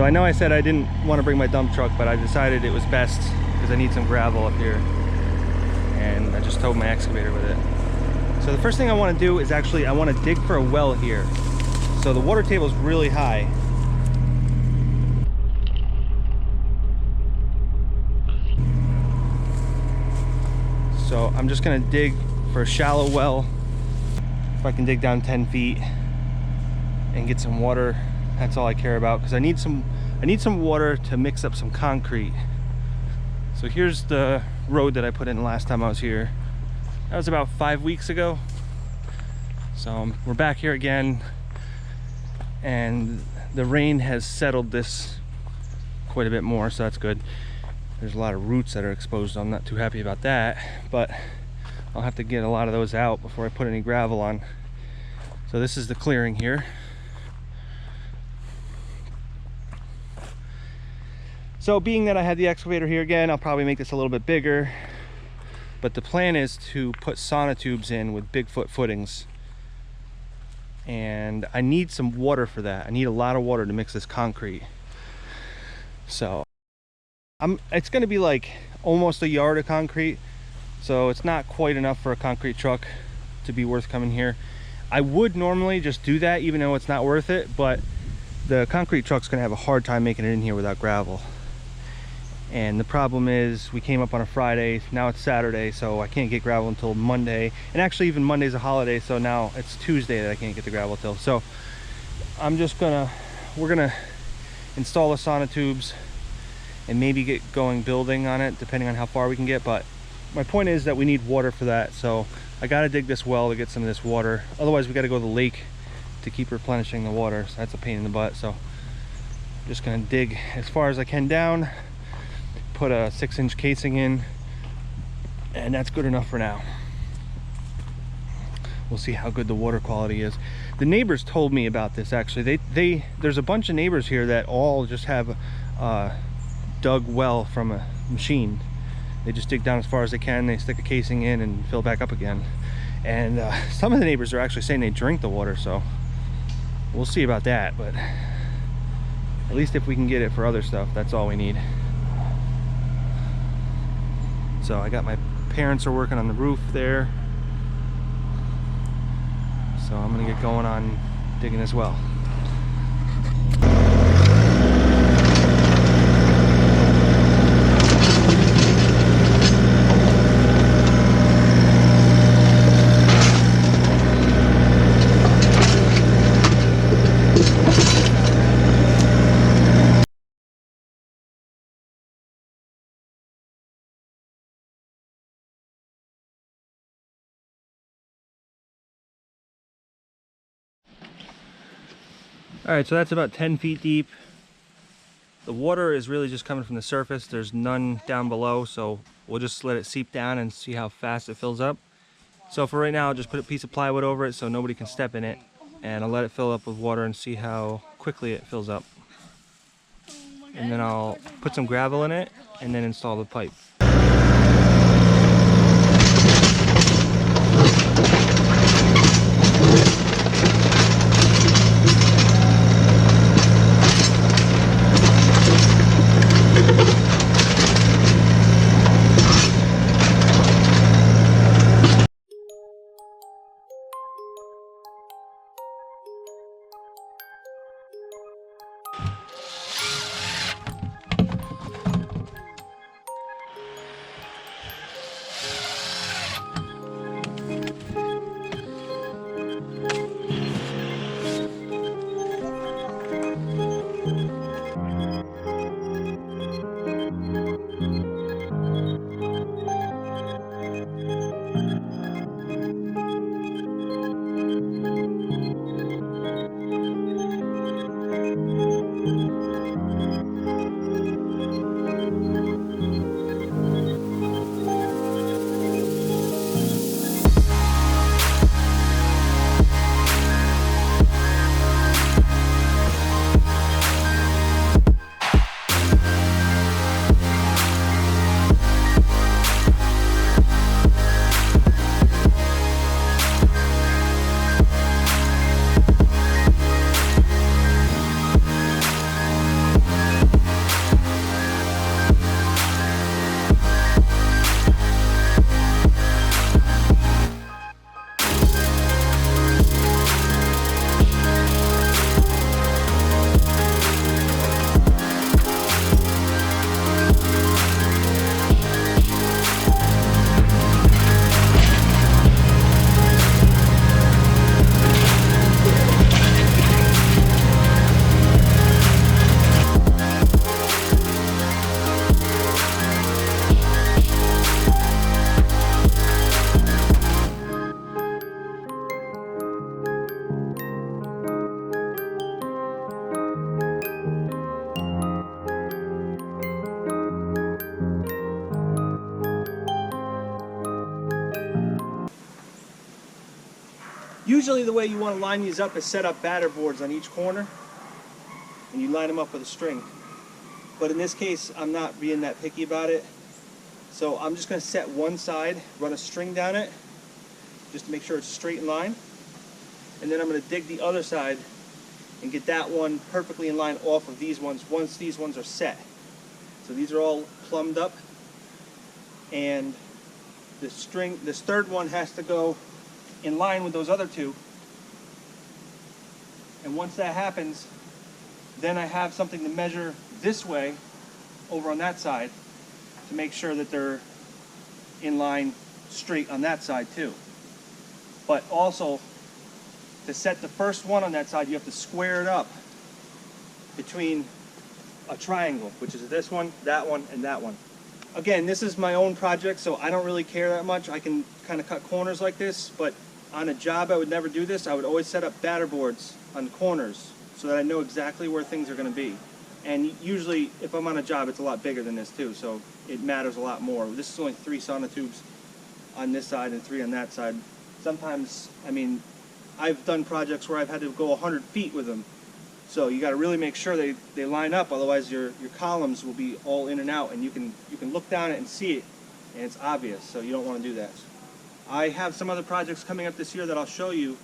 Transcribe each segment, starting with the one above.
I know I said I didn't want to bring my dump truck, but I decided it was best because I need some gravel up here. And I just towed my excavator with it. So the first thing I want to do is actually I want to dig for a well here. So the water table is really high. So I'm just going to dig for a shallow well. If I can dig down 10 feet and get some water, that's all I care about, because I need some water to mix up some concrete. So here's the road that I put in last time I was here. That was about 5 weeks ago. So we're back here again, and the rain has settled this quite a bit more, so that's good. There's a lot of roots that are exposed, so I'm not too happy about that, but I'll have to get a lot of those out before I put any gravel on. So this is the clearing here. So being that I had the excavator here again, I'll probably make this a little bit bigger, but the plan is to put sonotubes in with bigfoot footings, and I need some water for that. I need a lot of water to mix this concrete. So it's going to be like almost a yard of concrete, so it's not quite enough for a concrete truck to be worth coming here. I would normally just do that even though it's not worth it, but the concrete truck's going to have a hard time making it in here without gravel. And the problem is we came up on a Friday, now it's Saturday, so I can't get gravel until Monday. And actually even Monday's a holiday, so now it's Tuesday that I can't get the gravel till. So we're gonna install the sonotubes and maybe get going building on it, depending on how far we can get. But my point is that we need water for that, so I gotta dig this well to get some of this water. Otherwise we gotta go to the lake to keep replenishing the water, so that's a pain in the butt. So I'm just gonna dig as far as I can down, put a 6-inch casing in, and that's good enough for now. We'll see how good the water quality is. The neighbors told me about this actually. There's a bunch of neighbors here that all just have dug well from a machine. They just dig down as far as they can, they stick a casing in and fill back up again. And some of the neighbors are actually saying they drink the water, so we'll see about that. But at least if we can get it for other stuff, that's all we need. So I got my parents are working on the roof there, so I'm gonna get going on digging as well. All right, so that's about 10 feet deep. The water is really just coming from the surface. There's none down below, so we'll just let it seep down and see how fast it fills up. So for right now, I'll just put a piece of plywood over it so nobody can step in it, and I'll let it fill up with water and see how quickly it fills up. And then I'll put some gravel in it and then install the pipe. Usually the way you want to line these up is set up batter boards on each corner, and you line them up with a string. But in this case, I'm not being that picky about it. So I'm just going to set one side, run a string down it, just to make sure it's straight in line. And then I'm going to dig the other side and get that one perfectly in line off of these ones once these ones are set. So these are all plumbed up, and the string, this third one has to go in line with those other two. And once that happens, then I have something to measure this way over on that side to make sure that they're in line straight on that side too. But also, to set the first one on that side, you have to square it up between a triangle, which is this one, and that one. Again, this is my own project, so I don't really care that much. I can kind of cut corners like this, but on a job I would never do this. I would always set up batter boards on corners so that I know exactly where things are going to be. And usually, if I'm on a job, it's a lot bigger than this too, so it matters a lot more. This is only 3 sonotubes on this side and 3 on that side. Sometimes, I mean, I've done projects where I've had to go 100 feet with them. So you got to really make sure they line up, otherwise your columns will be all in and out, and you can look down it and see it, and it's obvious, so you don't want to do that. I have some other projects coming up this year that I'll show you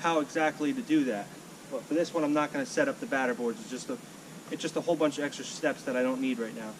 how exactly to do that. But for this one, I'm not going to set up the batter boards. It's just a whole bunch of extra steps that I don't need right now.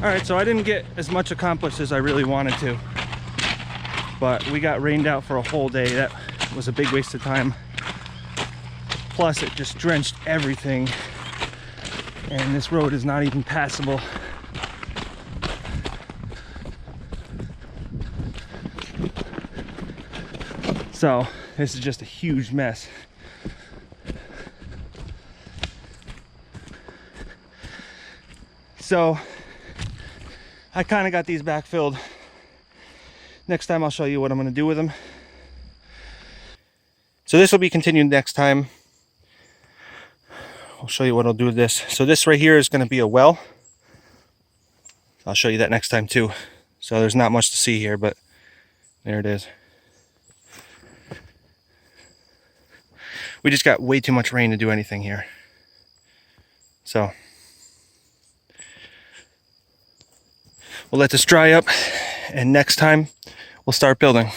All right, so I didn't get as much accomplished as I really wanted to, but we got rained out for a whole day. That was a big waste of time. Plus it just drenched everything, and this road is not even passable. So this is just a huge mess. So I kind of got these backfilled. Next time I'll show you what I'm going to do with them. So this will be continued next time. I'll show you what I'll do with this. So this right here is going to be a well. I'll show you that next time too. So there's not much to see here, but there it is. We just got way too much rain to do anything here. So we'll let this dry up, and next time we'll start building.